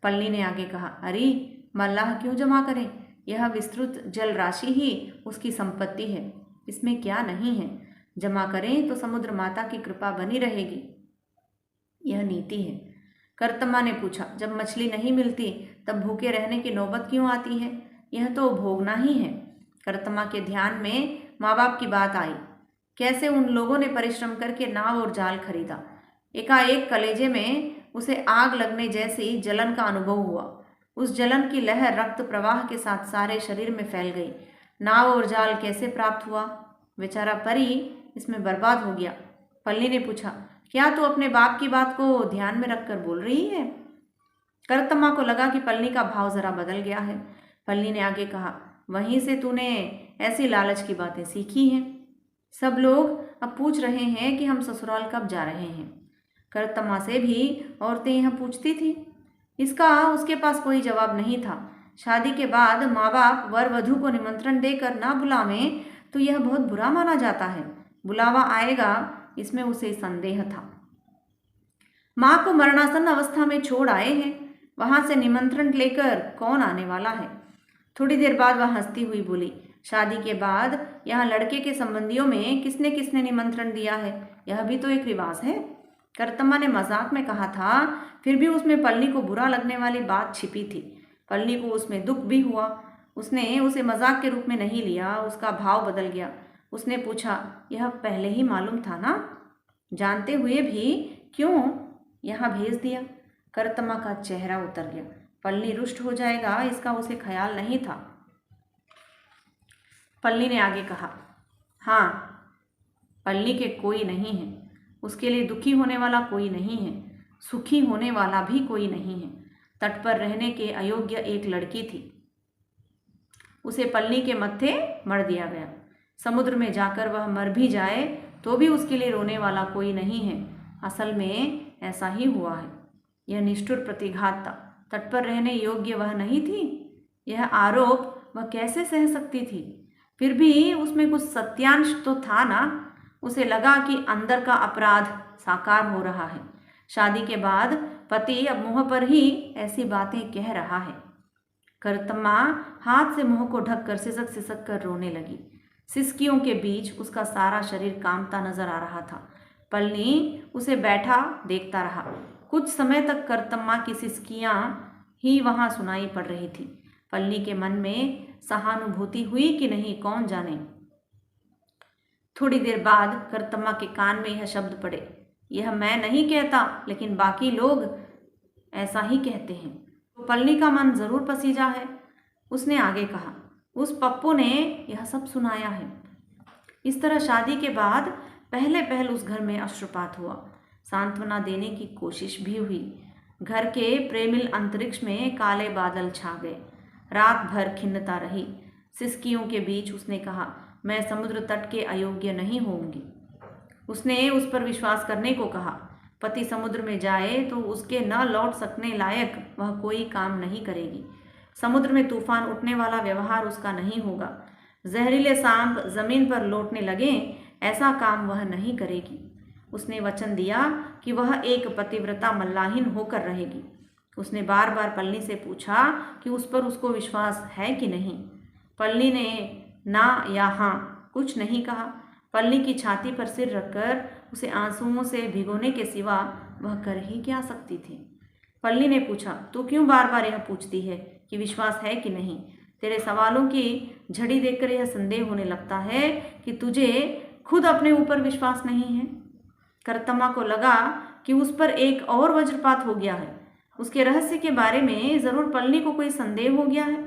पल्ली ने आगे कहा, अरे मल्लाह क्यों जमा करें? यह विस्तृत जल राशि ही उसकी संपत्ति है, इसमें क्या नहीं है। जमा करें तो समुद्र माता की कृपा बनी रहेगी, यह नीति है। करतम्मा ने पूछा, जब मछली नहीं मिलती तब भूखे रहने की नौबत क्यों आती है? यह तो भोगना ही है। करतम्मा के ध्यान में माँ बाप की बात आई। कैसे उन लोगों ने परिश्रम करके नाव और जाल खरीदा। एकाएक कलेजे में उसे आग लगने जैसी जलन का अनुभव हुआ। उस जलन की लहर रक्त प्रवाह के साथ सारे शरीर में फैल गई। नाव और जाल कैसे प्राप्त हुआ? बेचारा परी इसमें बर्बाद हो गया। पल्ली ने पूछा, क्या तू अपने बाप की बात को ध्यान में रखकर बोल रही है? करतम्मा को लगा कि पल्ली का भाव जरा बदल गया है। पल्ली ने आगे कहा, वहीं से तूने ऐसी लालच की बातें सीखी हैं। सब लोग अब पूछ रहे हैं कि हम ससुराल कब जा रहे हैं। करतम्मा से भी औरतें यह पूछती थी। इसका उसके पास कोई जवाब नहीं था। शादी के बाद माँ बाप वर वधू को निमंत्रण देकर ना बुलावें तो यह बहुत बुरा माना जाता है। बुलावा आएगा इसमें उसे संदेह था। माँ को मरणासन अवस्था में छोड़ आए हैं, वहां से निमंत्रण लेकर कौन आने वाला है। थोड़ी देर बाद वह हंसती हुई बोली, शादी के बाद यहाँ लड़के के संबंधियों में किसने किसने निमंत्रण दिया है, यह भी तो एक रिवाज है। करतम्मा ने मजाक में कहा था, फिर भी उसमें पलनी को बुरा लगने वाली बात छिपी थी। पलनी को उसमें दुख भी हुआ। उसने उसे मजाक के रूप में नहीं लिया, उसका भाव बदल गया। उसने पूछा, यह पहले ही मालूम था ना? जानते हुए भी क्यों यहाँ भेज दिया? करतम्मा का चेहरा उतर गया। पलनी रुष्ट हो जाएगा इसका उसे ख्याल नहीं था। पलनी ने आगे कहा, हाँ, पलनी के कोई नहीं है, उसके लिए दुखी होने वाला कोई नहीं है, सुखी होने वाला भी कोई नहीं है। तट पर रहने के अयोग्य एक लड़की थी, उसे पलनी के मत्थे मर दिया गया। समुद्र में जाकर वह मर भी जाए तो भी उसके लिए रोने वाला कोई नहीं है। असल में ऐसा ही हुआ है। यह निष्ठुर प्रतिघात था। तट पर रहने योग्य वह नहीं थी। यह आरोप वह कैसे सह सकती थी? फिर भी उसमें कुछ सत्यांश तो था ना। उसे लगा कि अंदर का अपराध साकार हो रहा है। शादी के बाद पति अब मुंह पर ही ऐसी बातें कह रहा है। करतम्मा हाथ से मुंह को ढककर सिसक सिसक कर रोने लगी। सिसकियों के बीच उसका सारा शरीर कांपता नजर आ रहा था। पलनी उसे बैठा देखता रहा। कुछ समय तक करतम्मा की सिसकियां ही वहां सुनाई पड़ रही थी। पलनी के मन में सहानुभूति हुई कि नहीं कौन जाने। थोड़ी देर बाद करतम्मा के कान में यह शब्द पड़े, यह मैं नहीं कहता लेकिन बाकी लोग ऐसा ही कहते हैं। तो पलनी का मन जरूर पसीजा है। उसने आगे कहा, उस पप्पू ने यह सब सुनाया है। इस तरह शादी के बाद पहले पहल उस घर में अश्रुपात हुआ। सांत्वना देने की कोशिश भी हुई। घर के प्रेमिल अंतरिक्ष में काले बादल छा गए। रात भर खिन्नता रही। सिसकियों के बीच उसने कहा, मैं समुद्र तट के अयोग्य नहीं होऊंगी। उसने उस पर विश्वास करने को कहा। पति समुद्र में जाए तो उसके न लौट सकने लायक वह कोई काम नहीं करेगी। समुद्र में तूफान उठने वाला व्यवहार उसका नहीं होगा। जहरीले सांप जमीन पर लौटने लगे ऐसा काम वह नहीं करेगी। उसने वचन दिया कि वह एक पतिव्रता मल्लाहिन होकर रहेगी। उसने बार बार पलनी से पूछा कि उस पर उसको विश्वास है कि नहीं। पलनी ने ना या हाँ कुछ नहीं कहा। पलनी की छाती पर सिर रखकर उसे आंसुओं से भिगोने के सिवा वह कर ही क्या सकती थी। पलनी ने पूछा, तू क्यों बार बार यह पूछती है कि विश्वास है कि नहीं? तेरे सवालों की झड़ी देखकर यह संदेह होने लगता है कि तुझे खुद अपने ऊपर विश्वास नहीं है। करतम्मा को लगा कि उस पर एक और वज्रपात हो गया है। उसके रहस्य के बारे में जरूर पलनी को कोई संदेह हो गया है।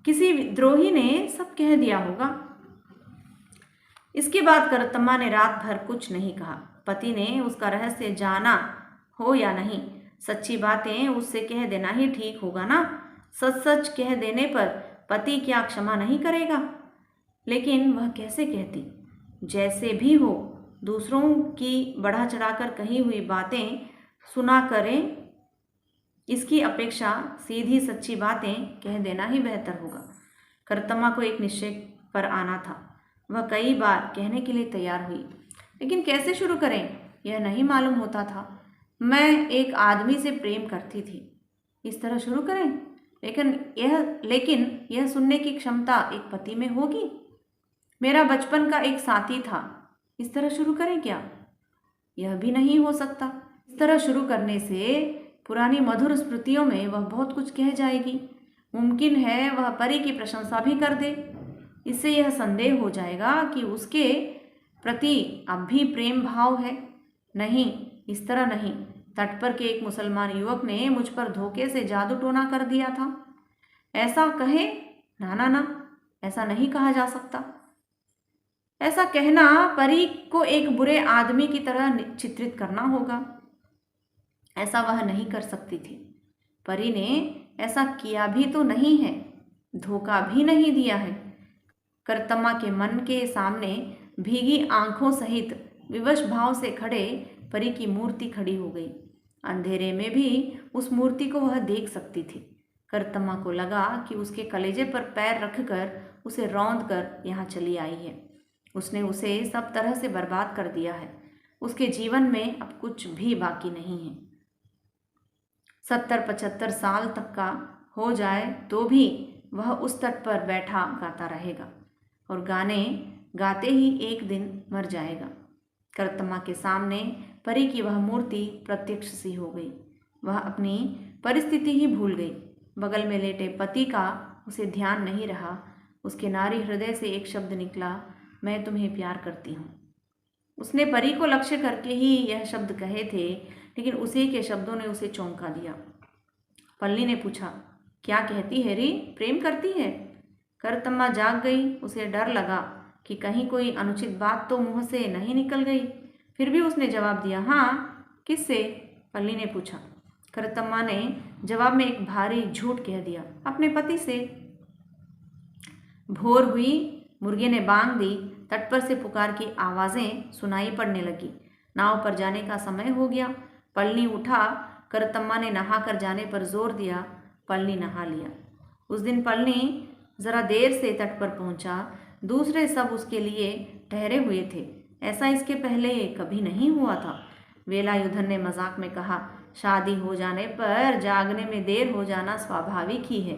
किसी द्रोही ने सब कह दिया होगा। इसके बाद करतम्मा ने रात भर कुछ नहीं कहा। पति ने उसका रहस्य जाना हो या नहीं, सच्ची बातें उससे कह देना ही ठीक होगा ना। सच सच कह देने पर पति क्या क्षमा नहीं करेगा? लेकिन वह कैसे कहती? जैसे भी हो, दूसरों की बढ़ा चढ़ाकर कही हुई बातें सुना करें, इसकी अपेक्षा सीधी सच्ची बातें कह देना ही बेहतर होगा। करतम्मा को एक निश्चय पर आना था। वह कई बार कहने के लिए तैयार हुई, लेकिन कैसे शुरू करें यह नहीं मालूम होता था। मैं एक आदमी से प्रेम करती थी, इस तरह शुरू करें? लेकिन यह सुनने की क्षमता एक पति में होगी? मेरा बचपन का एक साथी था, इस तरह शुरू करें क्या? यह भी नहीं हो सकता। इस तरह शुरू करने से पुरानी मधुर स्मृतियों में वह बहुत कुछ कह जाएगी। मुमकिन है वह परी की प्रशंसा भी कर दे। इससे यह संदेह हो जाएगा कि उसके प्रति अब भी प्रेम भाव है। नहीं, इस तरह नहीं। तट पर के एक मुसलमान युवक ने मुझ पर धोखे से जादू टोना कर दिया था, ऐसा कहे? ना ना ना, ऐसा नहीं कहा जा सकता। ऐसा कहना परी को एक बुरे आदमी की तरह चित्रित करना होगा। ऐसा वह नहीं कर सकती थी। परी ने ऐसा किया भी तो नहीं है, धोखा भी नहीं दिया है। करतम्मा के मन के सामने भीगी आंखों सहित विवश भाव से खड़े परी की मूर्ति खड़ी हो गई। अंधेरे में भी उस मूर्ति को वह देख सकती थी। करतम्मा को लगा कि उसके कलेजे पर पैर रखकर उसे रौंद कर यहाँ चली आई है। उसने उसे सब तरह से बर्बाद कर दिया है। उसके जीवन में अब कुछ भी बाकी नहीं है। 70-75 साल तक का हो जाए तो भी वह उस तट पर बैठा गाता रहेगा और गाने गाते ही एक दिन मर जाएगा। करतम्मा के सामने परी की वह मूर्ति प्रत्यक्ष सी हो गई। वह अपनी परिस्थिति ही भूल गई। बगल में लेटे पति का उसे ध्यान नहीं रहा। उसके नारी हृदय से एक शब्द निकला, मैं तुम्हें प्यार करती हूँ। उसने परी को लक्ष्य करके ही यह शब्द कहे थे, लेकिन उसी के शब्दों ने उसे चौंका दिया। पल्ली ने पूछा, क्या कहती है री, प्रेम करती है? करतम्मा जाग गई। उसे डर लगा कि कहीं कोई अनुचित बात तो मुंह से नहीं निकल गई। फिर भी उसने जवाब दिया, हाँ। किससे? पल्ली ने पूछा। करतम्मा ने जवाब में एक भारी झूठ कह दिया, अपने पति से। भोर हुई, मुर्गे ने बांग दी। तट पर से पुकार की आवाज़ें सुनाई पड़ने लगी। नाव पर जाने का समय हो गया। पल्ली उठा। करतम्मा ने नहा कर जाने पर जोर दिया। पल्ली नहा लिया। उस दिन पल्ली जरा देर से तट पर पहुंचा। दूसरे सब उसके लिए ठहरे हुए थे। ऐसा इसके पहले कभी नहीं हुआ था। वेलायुधन ने मजाक में कहा, शादी हो जाने पर जागने में देर हो जाना स्वाभाविक ही है।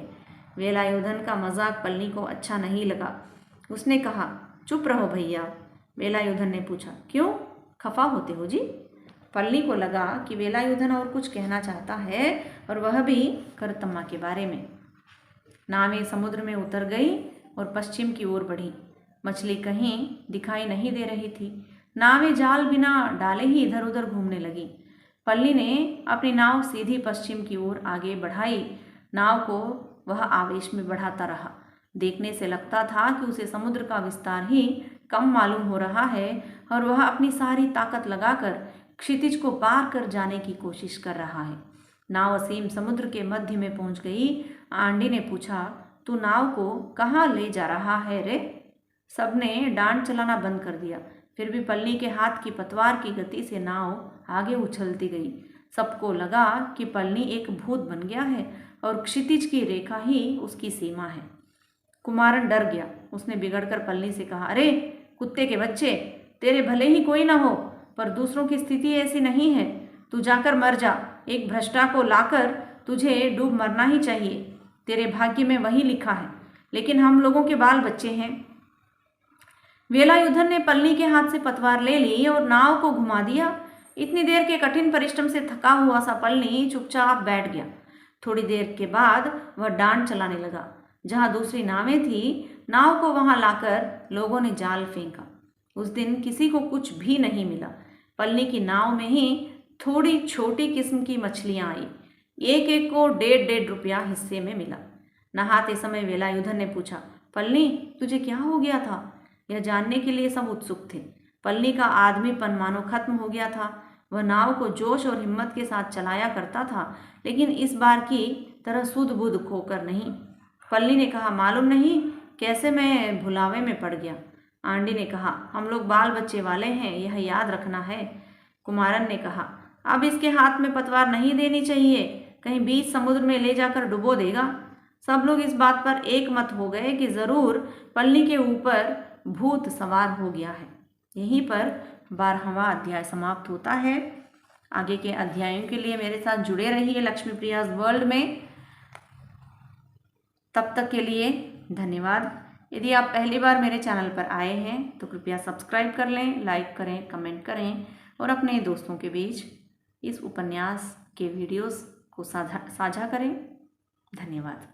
वेलायुधन का मजाक पल्ली को अच्छा नहीं लगा। उसने कहा, चुप रहो भैया। वेलायुधन ने पूछा, क्यों, खफा होते हो जी? पल्ली को लगा कि वेलायुधन और कुछ कहना चाहता है, और वह भी करतम्मा के बारे में। नावें समुद्र में उतर गई और पश्चिम की ओर बढ़ी। मछली कहीं दिखाई नहीं दे रही थी। नावें जाल बिना डाले ही इधर उधर घूमने लगी। पल्ली ने अपनी नाव सीधी पश्चिम की ओर आगे बढ़ाई। नाव को वह आवेश में बढ़ाता रहा। देखने से लगता था कि उसे समुद्र का विस्तार ही कम मालूम हो रहा है और वह अपनी सारी ताकत लगाकर क्षितिज को पार कर जाने की कोशिश कर रहा है। नाव असीम समुद्र के मध्य में पहुंच गई। आंडी ने पूछा, तू नाव को कहाँ ले जा रहा है रे? सबने डांड चलाना बंद कर दिया। फिर भी पल्ली के हाथ की पतवार की गति से नाव आगे उछलती गई। सबको लगा कि पल्ली एक भूत बन गया है और क्षितिज की रेखा ही उसकी सीमा है। कुमारन डर गया। उसने बिगड़कर पल्ली से कहा, अरे कुत्ते के बच्चे, तेरे भले ही कोई ना हो, पर दूसरों की स्थिति ऐसी नहीं है। तू जाकर मर जा। एक भ्रष्टा को लाकर तुझे डूब मरना ही चाहिए। तेरे भाग्य में वही लिखा है, लेकिन हम लोगों के बाल बच्चे हैं। वेलायुधन ने पल्ली के हाथ से पतवार ले ली और नाव को घुमा दिया। इतनी देर के कठिन परिश्रम से थका हुआ सा पल्ली चुपचाप बैठ गया। थोड़ी देर के बाद वह डांड चलाने लगा। जहाँ दूसरी नावें थी, नाव को वहां लाकर लोगों ने जाल फेंका। उस दिन किसी को कुछ भी नहीं मिला। पल्ली की नाव में ही थोड़ी छोटी किस्म की मछलियां आई। एक एक को 1.5 रुपया हिस्से में मिला। नहाते समय वेलायुधन ने पूछा, पल्ली तुझे क्या हो गया था? यह जानने के लिए सब उत्सुक थे। पल्ली का आदमीपन मानो खत्म हो गया था। वह नाव को जोश और हिम्मत के साथ चलाया करता था, लेकिन इस बार की तरह सुध बुध खोकर नहीं। पल्ली ने कहा, मालूम नहीं कैसे मैं भुलावे में पड़ गया। आंडी ने कहा, हम लोग बाल बच्चे वाले हैं, यह याद रखना है। कुमारन ने कहा, अब इसके हाथ में पतवार नहीं देनी चाहिए, कहीं बीच समुद्र में ले जाकर डुबो देगा। सब लोग इस बात पर एक मत हो गए कि जरूर पल्ली के ऊपर भूत सवार हो गया है। यहीं पर 12वां अध्याय समाप्त होता है। आगे के अध्यायों के लिए मेरे साथ जुड़े रहिए लक्ष्मीप्रियाज वर्ल्ड में। तब तक के लिए धन्यवाद। यदि आप पहली बार मेरे चैनल पर आए हैं तो कृपया सब्सक्राइब कर लें, लाइक करें, कमेंट करें और अपने दोस्तों के बीच इस उपन्यास के वीडियोस को साझा करें। धन्यवाद।